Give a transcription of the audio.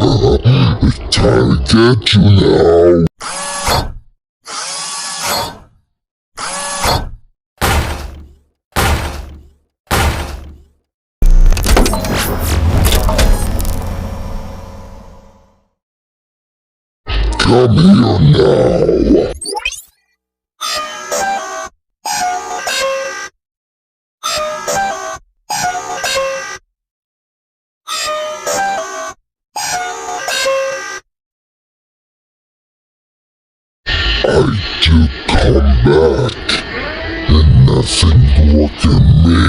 It's time to get you now. Come here now. I do come back, and nothing more than me.